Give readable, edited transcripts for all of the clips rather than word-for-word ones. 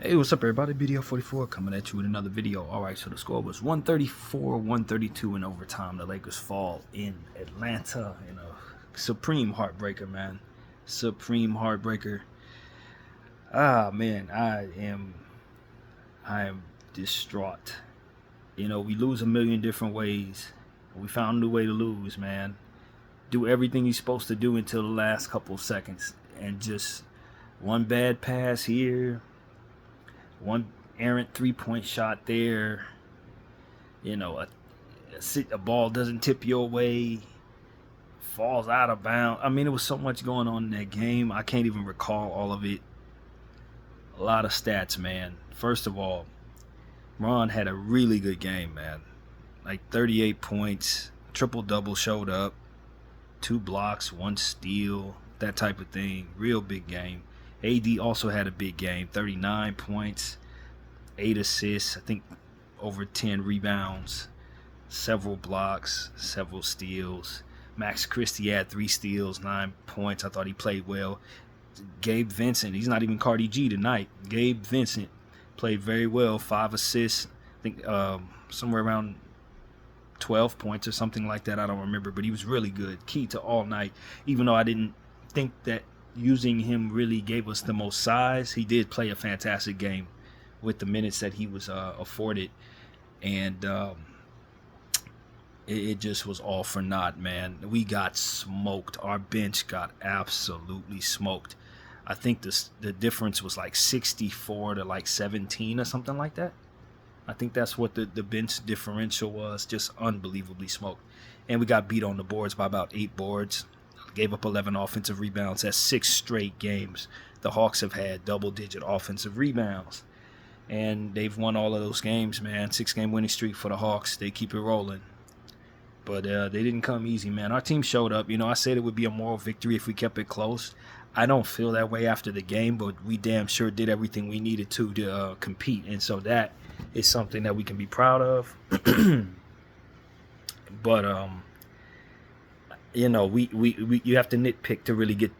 Hey, what's up, everybody? BDO44 coming at you with another video. All right, so the score was 134-132 in overtime. The Lakers fall in Atlanta in a supreme heartbreaker, man. Supreme heartbreaker. Man, I am distraught. We lose a million different ways. We found a new way to lose, man. Do everything you're supposed to do until the last couple of seconds, and just one bad pass here, one errant three-point shot there, a ball doesn't tip your way, falls out of bounds. I mean, there was so much going on in that game. I can't even recall all of it. A lot of stats, man. First of all, Ron had a really good game, man. Like 38 points, triple-double showed up, 2 blocks, 1 steal, that type of thing. Real big game. AD also had a big game, 39 points, 8 assists, I think over 10 rebounds, several blocks, several steals. Max Christie had 3 steals, 9 points. I thought he played well. Gabe Vincent, he's not even Cardi G tonight. Gabe Vincent played very well, 5 assists, I think somewhere around 12 points or something like that. I don't remember, but he was really good. Key to all night, even though I didn't think that using him really gave us the most size. He did play a fantastic game with the minutes that he was afforded, and it just was all for naught, man. We got smoked. Our bench got absolutely smoked. I think the difference was like 64 to like 17 or something like that. I think that's what the bench differential was. Just unbelievably smoked. And we got beat on the boards by about 8 boards. Gave up 11 offensive rebounds. That's 6 straight games. The Hawks have had double-digit offensive rebounds. And they've won all of those games, man. 6-game winning streak for the Hawks. They keep it rolling. But they didn't come easy, man. Our team showed up. I said it would be a moral victory if we kept it close. I don't feel that way after the game, but we damn sure did everything we needed to compete. And so that is something that we can be proud of. But you have to nitpick to really get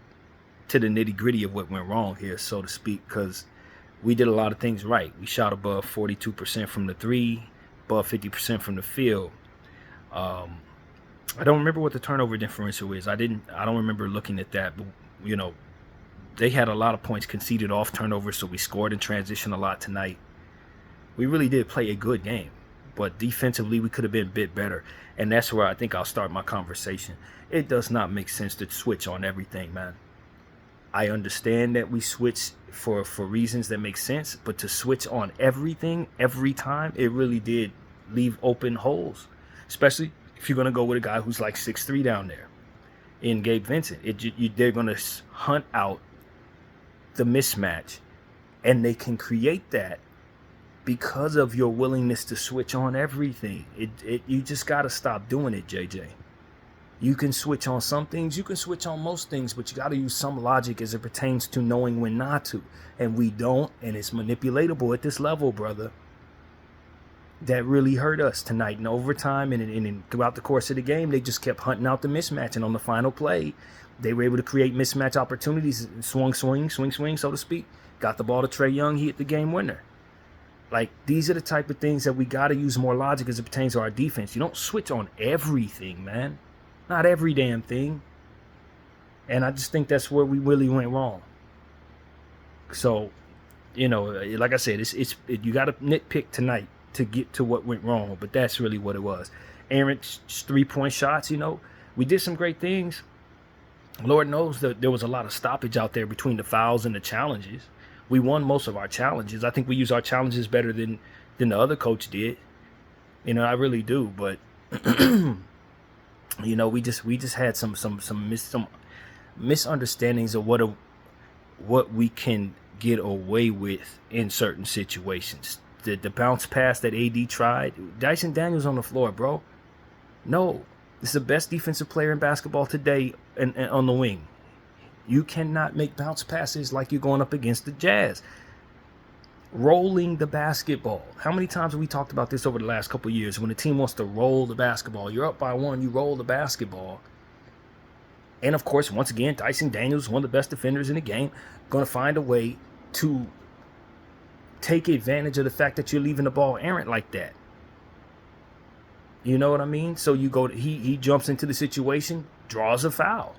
to the nitty gritty of what went wrong here, so to speak, because we did a lot of things right. We shot above 42% from the 3, above 50% from the field. I don't remember what the turnover differential is. I don't remember looking at that, but they had a lot of points conceded off turnovers, so we scored in transition a lot tonight. We really did play a good game, but defensively we could have been a bit better, and that's where I think I'll start my conversation. It does not make sense to switch on everything, man. I understand that we switch for reasons that make sense, but to switch on everything every time, it really did leave open holes, especially if you're going to go with a guy who's like 6'3" down there in Gabe Vincent. They're going to hunt out the mismatch, and they can create that because of your willingness to switch on everything. You just got to stop doing it, JJ. You can switch on some things, you can switch on most things, but you got to use some logic as it pertains to knowing when not to. And we don't, and it's manipulatable at this level, brother. That really hurt us tonight in overtime, and throughout the course of the game, they just kept hunting out the mismatch. And on the final play, they were able to create mismatch opportunities, swing, so to speak. Got the ball to Trae Young, he hit the game winner. Like, these are the type of things that we got to use more logic as it pertains to our defense. You don't switch on everything, man. Not every damn thing. And I just think that's where we really went wrong. So, like I said, you got to nitpick tonight to get to what went wrong, but that's really what it was. Errant 3-point shots, we did some great things. Lord knows that there was a lot of stoppage out there between the fouls and the challenges. We won most of our challenges. I think we used our challenges better than the other coach did. I really do, but we just had some misunderstandings of what we can get away with in certain situations. The bounce pass that AD tried, Dyson Daniels on the floor, bro. No, this is the best defensive player in basketball today and on the wing. You cannot make bounce passes like you're going up against the Jazz. Rolling the basketball. How many times have we talked about this over the last couple of years? When a team wants to roll the basketball, you're up by 1, you roll the basketball. And of course, once again, Dyson Daniels, one of the best defenders in the game, going to find a way to take advantage of the fact that you're leaving the ball errant like that. You know what I mean? So you go, he jumps into the situation, draws a foul.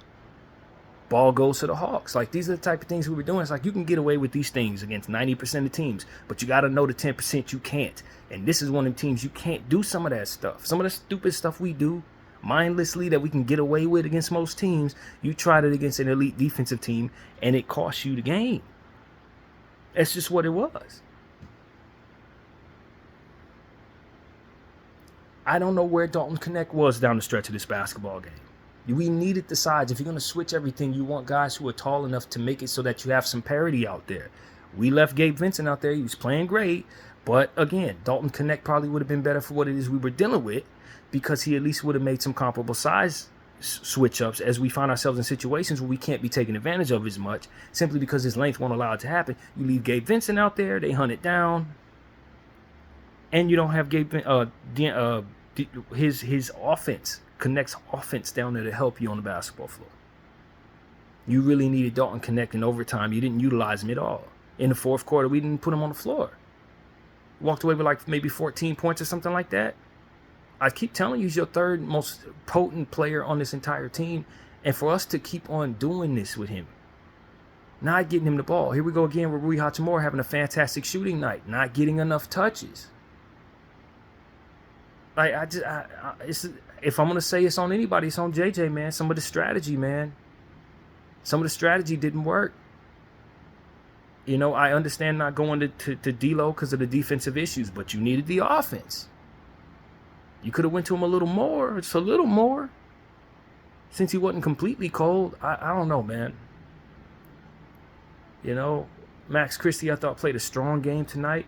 Ball goes to the Hawks. Like, these are the type of things we were doing. It's like, you can get away with these things against 90% of teams, but you got to know the 10% you can't. And this is one of the teams you can't do some of that stuff. Some of the stupid stuff we do mindlessly that we can get away with against most teams, you tried it against an elite defensive team, and it cost you the game. That's just what it was. I don't know where Dalton Knecht was down the stretch of this basketball game. We needed the sides. If you're going to switch everything, you want guys who are tall enough to make it so that you have some parity out there. We left Gabe Vincent out there. He was playing great. But again, Dalton Knecht probably would have been better for what it is we were dealing with, because he at least would have made some comparable size switch-ups as we find ourselves in situations where we can't be taken advantage of as much simply because his length won't allow it to happen. You leave Gabe Vincent out there, they hunt it down, and you don't have his offense, Knecht's offense down there to help you on the basketball floor. You really needed Dalton Knecht in overtime. You didn't utilize him at all. In the fourth quarter, we didn't put him on the floor. Walked away with like maybe 14 points or something like that. I keep telling you, he's your third most potent player on this entire team. And for us to keep on doing this with him, not getting him the ball. Here we go again with Rui Hachimura having a fantastic shooting night, not getting enough touches. If I'm going to say it's on anybody, it's on JJ, man. Some of the strategy, man. Some of the strategy didn't work. You know, I understand not going to D-Lo because of the defensive issues, but you needed the offense. You could have went to him a little more, just a little more. Since he wasn't completely cold, I don't know, man. You know, Max Christie, I thought, played a strong game tonight.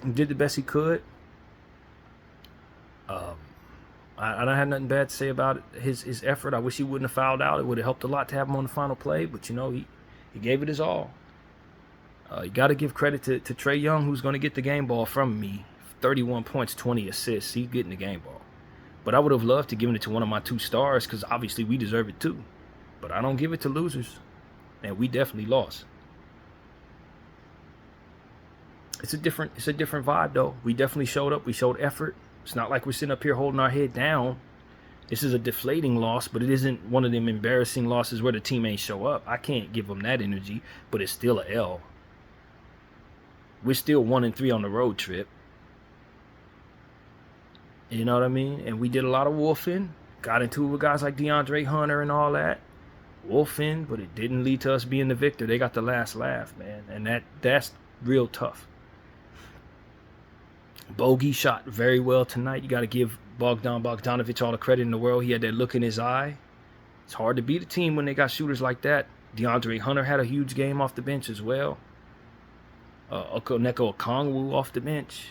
He did the best he could. I don't have nothing bad to say about his effort. I wish he wouldn't have fouled out. It would have helped a lot to have him on the final play, but, you know, he gave it his all. You got to give credit to Trae Young, who's going to get the game ball from me. 31 points, 20 assists. He's getting the game ball. But I would have loved to give it to one of my two stars because obviously we deserve it too. But I don't give it to losers. And we definitely lost. It's a different vibe though. We definitely showed up. We showed effort. It's not like we're sitting up here holding our head down. This is a deflating loss, but it isn't one of them embarrassing losses where the team ain't show up. I can't give them that energy, but it's still a L. We're still 1-3 on the road trip. You know what I mean? And we did a lot of wolfing. Got into it with guys like DeAndre Hunter and all that. Wolfing, but it didn't lead to us being the victor. They got the last laugh, man. And that's real tough. Bogey shot very well tonight. You got to give Bogdan Bogdanovic all the credit in the world. He had that look in his eye. It's hard to beat a team when they got shooters like that. DeAndre Hunter had a huge game off the bench as well. Onyeka Okongwu off the bench.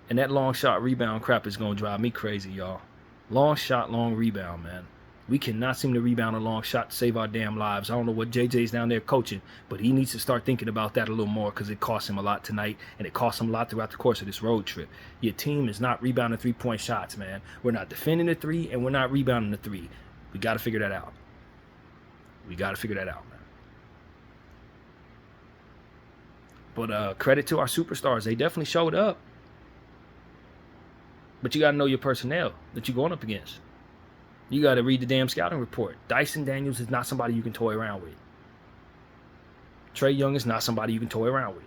And that long shot rebound crap is going to drive me crazy, y'all. Long shot, long rebound, man. We cannot seem to rebound a long shot to save our damn lives. I don't know what JJ's down there coaching, but he needs to start thinking about that a little more because it cost him a lot tonight, and it cost him a lot throughout the course of this road trip. Your team is not rebounding three-point shots, man. We're not defending the three, and we're not rebounding the three. We got to figure that out. We got to figure that out, man. But credit to our superstars. They definitely showed up. But you got to know your personnel that you're going up against. You got to read the damn scouting report. Dyson Daniels is not somebody you can toy around with. Trae Young is not somebody you can toy around with.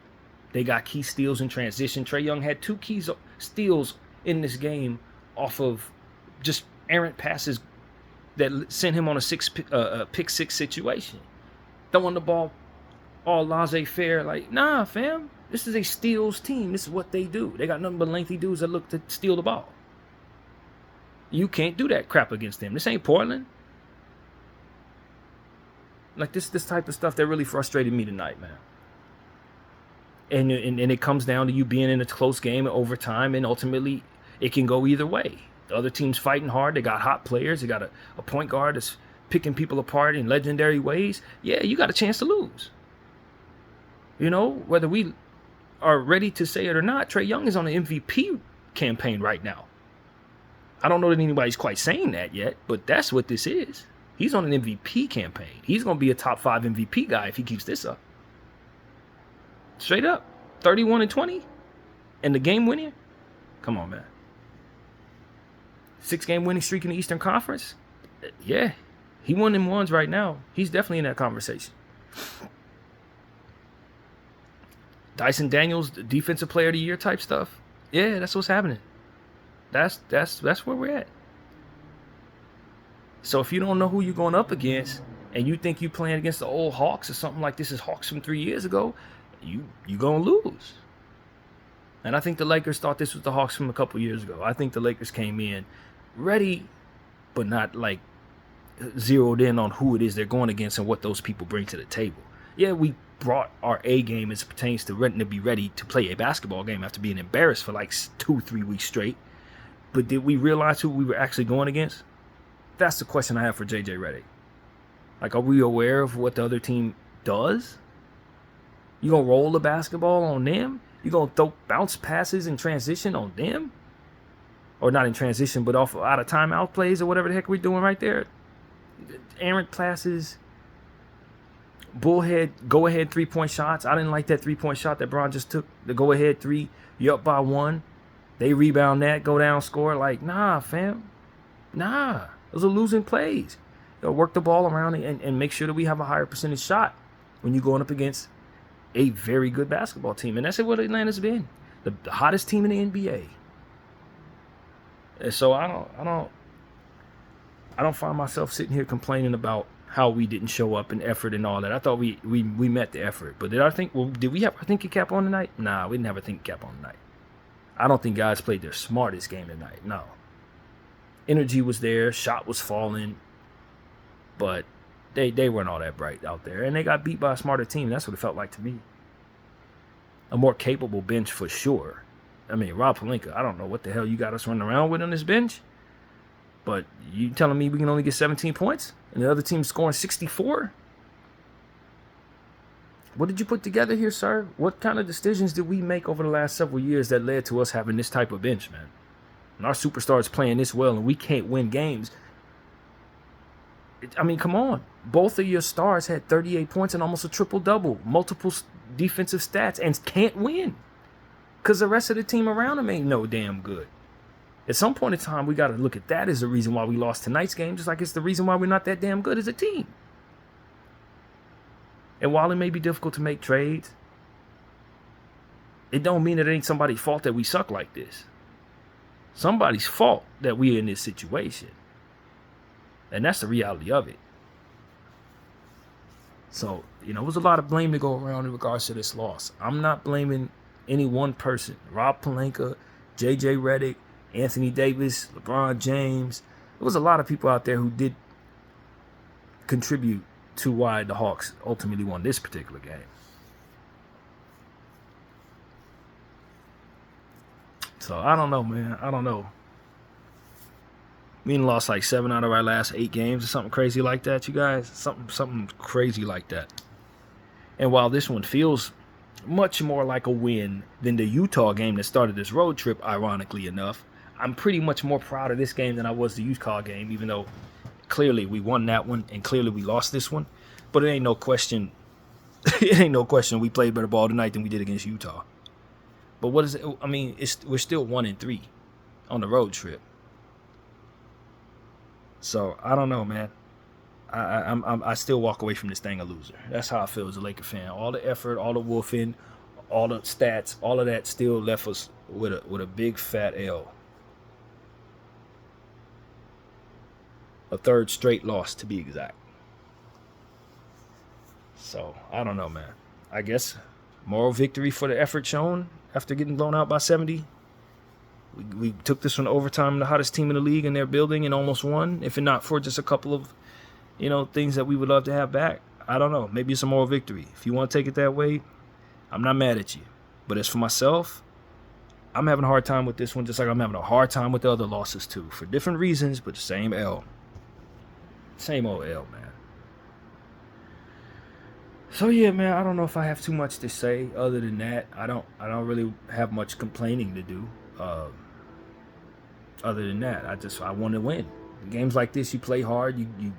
They got key steals in transition. Trae Young had 2 key steals in this game off of just errant passes that sent him on a pick six situation. Throwing the ball all laissez-faire. Like, nah, fam. This is a steals team. This is what they do. They got nothing but lengthy dudes that look to steal the ball. You can't do that crap against them. This ain't Portland. Like, this type of stuff that really frustrated me tonight, man. And it comes down to you being in a close game and overtime, and ultimately it can go either way. The other team's fighting hard. They got hot players. They got a point guard that's picking people apart in legendary ways. Yeah, you got a chance to lose. You know, whether we are ready to say it or not, Trae Young is on an MVP campaign right now. I don't know that anybody's quite saying that yet, but that's what this is. He's on an MVP campaign. He's going to be a top 5 MVP guy if he keeps this up. Straight up. 31-20 and the game winning. Come on, man. 6-game winning streak in the Eastern Conference. Yeah, he won them ones right now. He's definitely in that conversation. Dyson Daniels, defensive player of the year type stuff. Yeah, that's what's happening. That's where we're at. So if you don't know who you're going up against and you think you're playing against the old Hawks or something like this is Hawks from 3 years ago, you going to lose. And I think the Lakers thought this was the Hawks from a couple years ago. I think the Lakers came in ready, but not like zeroed in on who it is they're going against and what those people bring to the table. Yeah, we brought our A game as it pertains to be ready to play a basketball game after being embarrassed for like 2-3 weeks straight. But did we realize who we were actually going against? That's the question I have for JJ Redick. Like, are we aware of what the other team does? You gonna roll the basketball on them? You gonna throw bounce passes in transition on them? Or not in transition, but out of timeout plays or whatever the heck we're doing right there. Errant passes, bullhead, go-ahead 3-point shots. I didn't like that 3-point shot that Bron just took. The go-ahead 3, you're up by 1. They rebound that, go down, score. Like, nah, fam. Nah. Those are losing plays. Work the ball around and make sure that we have a higher percentage shot when you're going up against a very good basketball team. And that's what Atlanta's been. The hottest team in the NBA. And so I don't find myself sitting here complaining about how we didn't show up and effort and all that. I thought we met the effort. But did we have our thinking cap on tonight? Nah, we didn't have a thinking cap on tonight. I don't think guys played their smartest game tonight. No. Energy was there, shot was falling, but they weren't all that bright out there. And they got beat by a smarter team. That's what it felt like to me. A more capable bench for sure. I mean, Rob Pelinka, I don't know what the hell you got us running around with on this bench, but you telling me we can only get 17 points and the other team's scoring 64? What did you put together here, sir? What kind of decisions did we make over the last several years that led to us having this type of bench, man? And our superstars playing this well and we can't win games. I mean, come on. Both of your stars had 38 points and almost a triple-double. Multiple defensive stats and can't win. Because the rest of the team around them ain't no damn good. At some point in time, we got to look at that as the reason why we lost tonight's game, just like it's the reason why we're not that damn good as a team. And while it may be difficult to make trades, it don't mean it ain't somebody's fault that we suck like this. Somebody's fault that we're in this situation. And that's the reality of it. So, there was a lot of blame to go around in regards to this loss. I'm not blaming any one person. Rob Pelinka, JJ Redick, Anthony Davis, LeBron James. There was a lot of people out there who did contribute to why the Hawks ultimately won this particular game. So, I don't know, man. I don't know. We lost like 7 out of our last 8 games or something crazy like that, you guys. Something crazy like that. And while this one feels much more like a win than the Utah game that started this road trip, ironically enough, I'm pretty much more proud of this game than I was the Utah game, even though clearly we won that one and clearly we lost this one. But it ain't no question. It ain't no question we played better ball tonight than we did against Utah. But what is it? I mean, we're still 1-3 on the road trip. So I don't know, man. I still walk away from this thing a loser. That's how I feel as a Laker fan. All the effort, all the woofing, all the stats, all of that still left us with a big fat L. A third straight loss, to be exact. So I don't know, man. I guess moral victory for the effort shown after getting blown out by 70. We took this one overtime, the hottest team in the league in their building, and almost won. If not for just a couple of, things that we would love to have back. I don't know. Maybe it's a moral victory. If you want to take it that way, I'm not mad at you. But as for myself, I'm having a hard time with this one, just like I'm having a hard time with the other losses too. For different reasons, but the same L. Same old L, man. So yeah, man, I don't know if I have too much to say other than that. I don't really have much complaining to do. Other than that, I want to win. Games like this, you play hard. You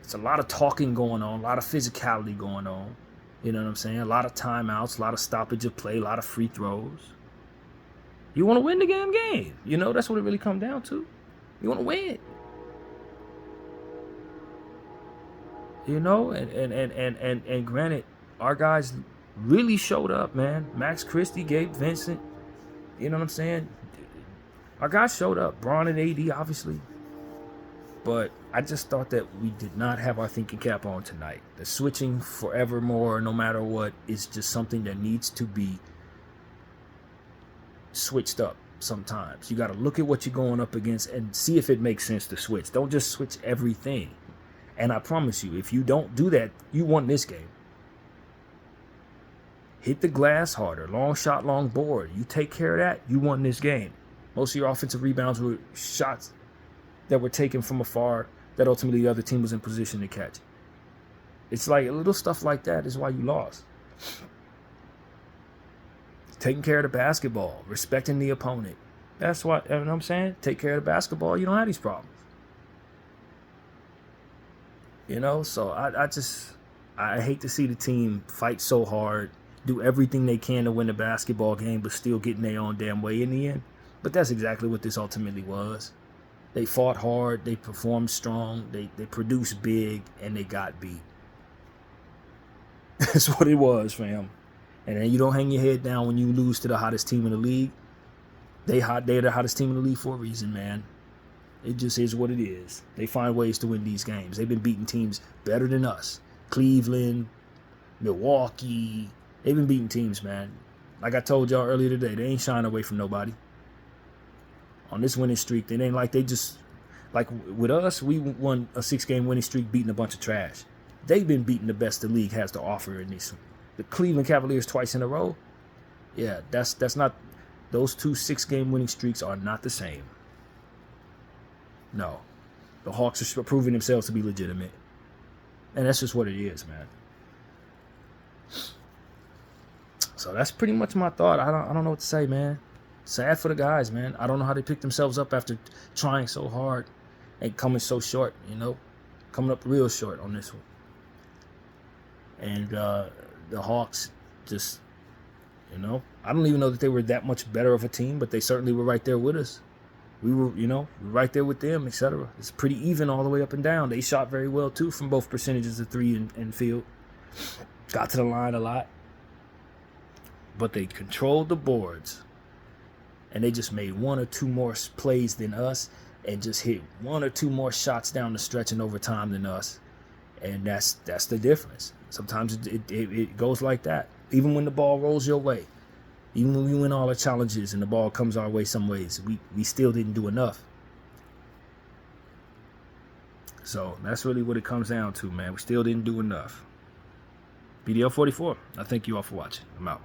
It's a lot of talking going on, a lot of physicality going on. You know what I'm saying? A lot of timeouts, a lot of stoppage of play, a lot of free throws. You want to win the game. You know, that's what it really comes down to. You want to win. You know, and granted, our guys really showed up, man. Max Christie, Gabe Vincent. You know what I'm saying? Our guys showed up. Bron and AD, obviously. But I just thought that we did not have our thinking cap on tonight. The switching forevermore, no matter what, is just something that needs to be switched up sometimes. You got to look at what you're going up against and see if it makes sense to switch. Don't just switch everything. And I promise you, if you don't do that, you won this game. Hit the glass harder. Long shot, long board. You take care of that, you won this game. Most of your offensive rebounds were shots that were taken from afar that ultimately the other team was in position to catch. It's like a little stuff like that is why you lost. Taking care of the basketball, respecting the opponent. That's what, you know what I'm saying? Take care of the basketball, you don't have these problems. You know, so I hate to see the team fight so hard, do everything they can to win the basketball game, but still getting their own damn way in the end. But that's exactly what this ultimately was. They fought hard, they performed strong, they produced big, and they got beat. That's what it was, fam. And then you don't hang your head down when you lose to the hottest team in the league. They're the hottest team in the league for a reason, man. It just is what it is. They find ways to win these games. They've been beating teams better than us. Cleveland, Milwaukee. They've been beating teams, man. Like I told y'all earlier today, they ain't shying away from nobody. On this winning streak, it ain't like they just, like with us, we won a 6-game winning streak beating a bunch of trash. They've been beating the best the league has to offer in this. The Cleveland Cavaliers twice in a row. Yeah, that's not, those 2 6-game winning streaks are not the same. No. The Hawks are proving themselves to be legitimate. And that's just what it is, man. So that's pretty much my thought. I don't know what to say, man. Sad for the guys, man. I don't know how they picked themselves up after trying so hard and coming so short, you know. Coming up real short on this one. And the Hawks just, you know, I don't even know that they were that much better of a team, but they certainly were right there with us. We were, you know, right there with them, etc. It's pretty even all the way up and down. They shot very well, too, from both percentages of 3 and field. Got to the line a lot. But they controlled the boards. And they just made 1 or 2 more plays than us and just hit 1 or 2 more shots down the stretch in overtime than us. And that's the difference. Sometimes it goes like that. Even when the ball rolls your way. Even when we win all the challenges and the ball comes our way some ways, we still didn't do enough. So that's really what it comes down to, man. We still didn't do enough. BDL 44. I thank you all for watching. I'm out.